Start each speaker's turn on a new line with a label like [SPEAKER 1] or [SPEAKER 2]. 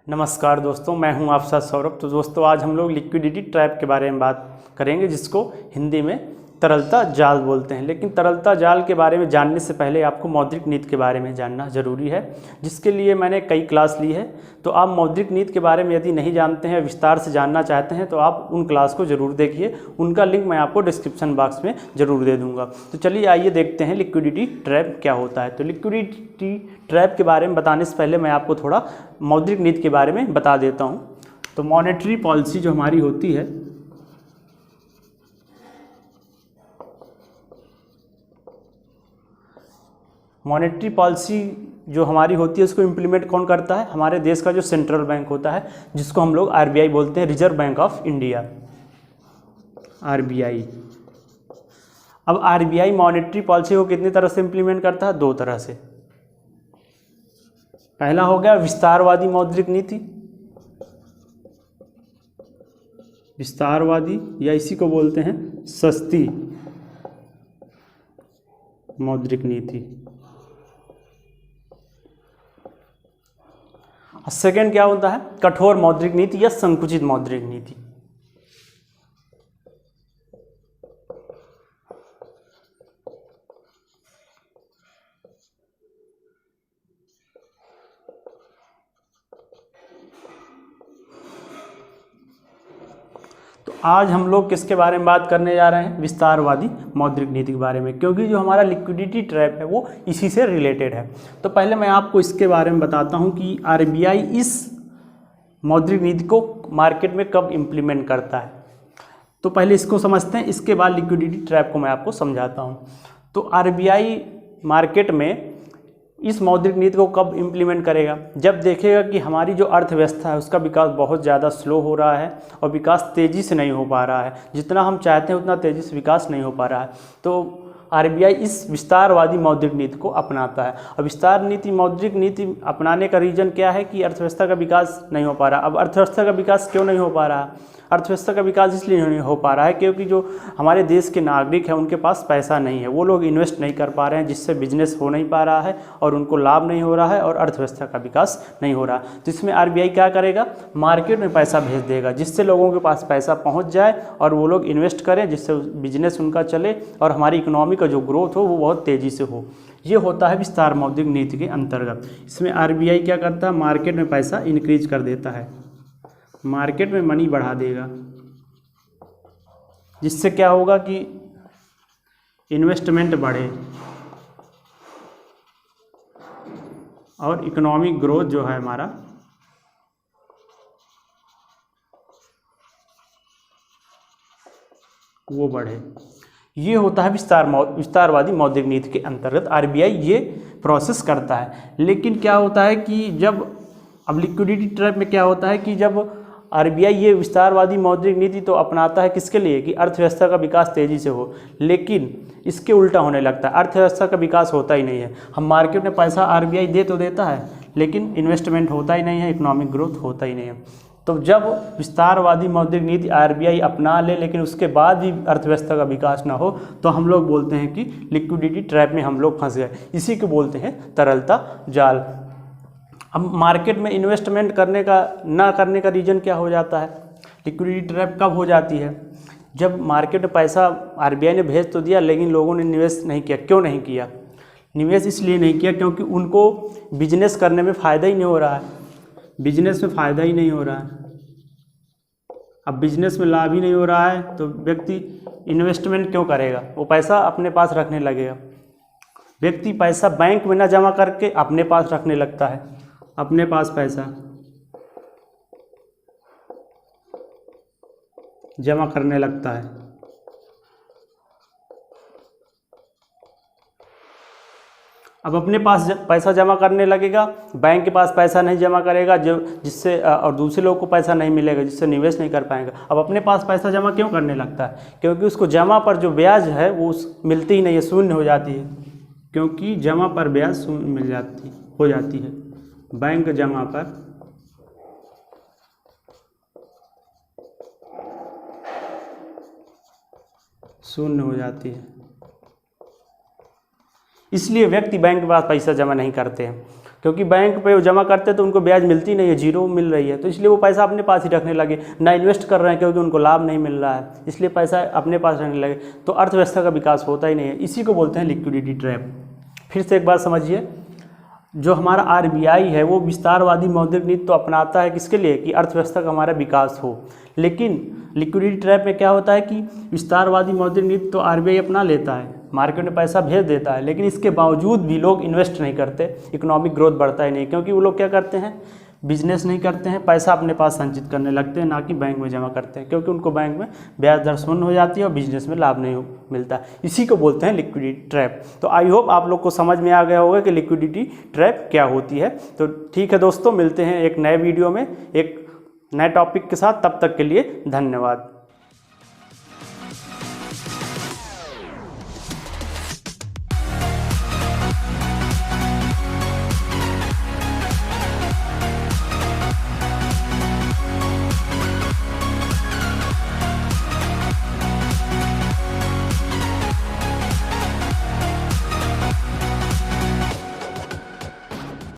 [SPEAKER 1] नमस्कार दोस्तों, मैं हूं आपके साथ सौरभ। तो दोस्तों आज हम लोग लिक्विडिटी ट्रैप के बारे में बात करेंगे, जिसको हिंदी में तरलता जाल बोलते हैं। लेकिन तरलता जाल के बारे में जानने से पहले आपको मौद्रिक नीति के बारे में जानना ज़रूरी है, जिसके लिए मैंने कई क्लास ली है। तो आप मौद्रिक नीति के बारे में यदि नहीं जानते हैं, विस्तार से जानना चाहते हैं, तो आप उन क्लास को ज़रूर देखिए। उनका लिंक मैं आपको डिस्क्रिप्शन बॉक्स में ज़रूर दे दूँगा। तो चलिए आइए देखते हैं लिक्विडिटी ट्रैप क्या होता है। तो लिक्विडिटी ट्रैप के बारे में बताने से पहले मैं आपको थोड़ा मौद्रिक नीति के बारे में बता देता हूँ। तो मॉनेटरी पॉलिसी जो हमारी होती है, मॉनेटरी पॉलिसी जो हमारी होती है उसको इम्प्लीमेंट कौन करता है? हमारे देश का जो सेंट्रल बैंक होता है, जिसको हम लोग आरबीआई बोलते हैं, reserve bank of India, RBI. अब आरबीआई मॉनेटरी पॉलिसी को कितनी तरह से इम्प्लीमेंट करता है? दो तरह से। पहला हो गया विस्तारवादी मौद्रिक नीति, विस्तारवादी या इसी को बोलते हैं सस्ती मौद्रिक नीति। सेकेंड क्या होता है? कठोर मौद्रिक नीति या संकुचित मौद्रिक नीति। तो आज हम लोग किसके बारे में बात करने जा रहे हैं? विस्तारवादी मौद्रिक नीति के बारे में, क्योंकि जो हमारा लिक्विडिटी ट्रैप है वो इसी से रिलेटेड है। तो पहले मैं आपको इसके बारे में बताता हूं कि आरबीआई इस मौद्रिक नीति को मार्केट में कब इम्प्लीमेंट करता है। तो पहले इसको समझते हैं, इसके बाद लिक्विडिटी ट्रैप को मैं आपको समझाता हूँ। तो आरबीआई मार्केट में इस मौद्रिक नीति को कब इम्प्लीमेंट करेगा? जब देखेगा कि हमारी जो अर्थव्यवस्था है उसका विकास बहुत ज़्यादा स्लो हो रहा है और विकास तेज़ी से नहीं हो पा रहा है, जितना हम चाहते हैं उतना तेज़ी से विकास नहीं हो पा रहा है। तो आरबीआई इस विस्तारवादी मौद्रिक नीति को अपनाता है। और मौद्रिक नीति अपनाने का रीज़न क्या है? कि अर्थव्यवस्था का विकास नहीं हो पा रहा। अब अर्थव्यवस्था का विकास क्यों नहीं हो पा रहा? अर्थव्यवस्था का विकास इसलिए नहीं हो पा रहा है क्योंकि जो हमारे देश के नागरिक हैं उनके पास पैसा नहीं है, वो लोग इन्वेस्ट नहीं कर पा रहे हैं, जिससे बिजनेस हो नहीं पा रहा है और उनको लाभ नहीं हो रहा है और अर्थव्यवस्था का विकास नहीं हो रहा। तो इसमें आरबीआई क्या करेगा? मार्केट में पैसा भेज देगा, जिससे लोगों के पास पैसा पहुंच जाए और वो लोग इन्वेस्ट करें, जिससे बिजनेस उनका चले और हमारी इकोनॉमी का जो ग्रोथ हो वो बहुत तेज़ी से हो। ये होता है विस्तार मौद्रिक नीति के अंतर्गत। इसमें आरबीआई क्या करता है? मार्केट में पैसा इंक्रीज कर देता है, मार्केट में मनी बढ़ा देगा, जिससे क्या होगा कि इन्वेस्टमेंट बढ़े और इकोनॉमिक ग्रोथ जो है हमारा वो बढ़े। ये होता है विस्तारवादी मौद्रिक नीति के अंतर्गत आरबीआई ये प्रोसेस करता है। लेकिन क्या होता है कि जब अब लिक्विडिटी ट्रैप में क्या होता है कि जब आरबीआई ये विस्तारवादी मौद्रिक नीति तो अपनाता है किसके लिए? कि अर्थव्यवस्था का विकास तेज़ी से हो, लेकिन इसके उल्टा होने लगता है, अर्थव्यवस्था का विकास होता ही नहीं है। हम मार्केट में पैसा आरबीआई दे तो देता है, लेकिन इन्वेस्टमेंट होता ही नहीं है, इकोनॉमिक ग्रोथ होता ही नहीं है। तो जब विस्तारवादी मौद्रिक नीति आरबीआई अपना ले लेकिन उसके बाद भी अर्थव्यवस्था का विकास ना हो, तो हम लोग बोलते हैं कि लिक्विडिटी ट्रैप में हम लोग फंस गए। इसी को बोलते हैं तरलता जाल। अब मार्केट में इन्वेस्टमेंट ना करने का रीज़न क्या हो जाता है? लिक्विडिटी ट्रैप कब हो जाती है? जब मार्केट में पैसा आरबीआई ने भेज तो दिया, लेकिन लोगों ने निवेश नहीं किया। क्यों नहीं किया? निवेश इसलिए नहीं किया क्योंकि उनको बिजनेस करने में फ़ायदा ही नहीं हो रहा है, बिजनेस में फ़ायदा ही नहीं हो रहा है। अब बिजनेस में लाभ ही नहीं हो रहा है तो व्यक्ति इन्वेस्टमेंट क्यों करेगा? वो पैसा अपने पास रखने लगेगा। व्यक्ति पैसा बैंक में ना जमा करके अपने पास रखने लगता है, अपने पास पैसा जमा करने लगता है। अब अपने पास पैसा जमा करने लगेगा, बैंक के पास पैसा नहीं जमा करेगा, जिससे और दूसरे लोग को पैसा नहीं मिलेगा, जिससे निवेश नहीं कर पाएंगे। अब अपने पास पैसा जमा क्यों करने लगता है? क्योंकि उसको जमा पर जो ब्याज है वो मिलती ही नहीं है, शून्य हो जाती है। क्योंकि जमा पर ब्याज शून्य हो जाती है, बैंक जमा पर शून्य हो जाती है। इसलिए व्यक्ति बैंक के पास पैसा जमा नहीं करते हैं। क्योंकि बैंक पे वो जमा करते तो उनको ब्याज मिलती नहीं है, जीरो मिल रही है, तो इसलिए वो पैसा अपने पास ही रखने लगे, ना इन्वेस्ट कर रहे हैं क्योंकि उनको लाभ नहीं मिल रहा है, इसलिए पैसा अपने पास रखने लगे, तो अर्थव्यवस्था का विकास होता ही नहीं है। इसी को बोलते हैं लिक्विडिटी ट्रैप। फिर से एक बार समझिए, जो हमारा RBI है वो विस्तारवादी मौद्रिक नीति तो अपनाता है किसके लिए, कि अर्थव्यवस्था का हमारा विकास हो, लेकिन लिक्विडिटी ट्रैप में क्या होता है कि विस्तारवादी मौद्रिक नीति तो RBI अपना लेता है, मार्केट में पैसा भेज देता है, लेकिन इसके बावजूद भी लोग इन्वेस्ट नहीं करते, इकोनॉमिक ग्रोथ बढ़ता ही नहीं, क्योंकि वो लोग क्या करते हैं, बिजनेस नहीं करते हैं, पैसा अपने पास संचित करने लगते हैं, ना कि बैंक में जमा करते हैं, क्योंकि उनको बैंक में ब्याज दर शून्य हो जाती है और बिजनेस में लाभ नहीं मिलता। इसी को बोलते हैं लिक्विडिटी ट्रैप। तो आई होप आप लोग को समझ में आ गया होगा कि लिक्विडिटी ट्रैप क्या होती है। तो ठीक है दोस्तों, मिलते हैं एक नए वीडियो में एक नए टॉपिक के साथ, तब तक के लिए धन्यवाद।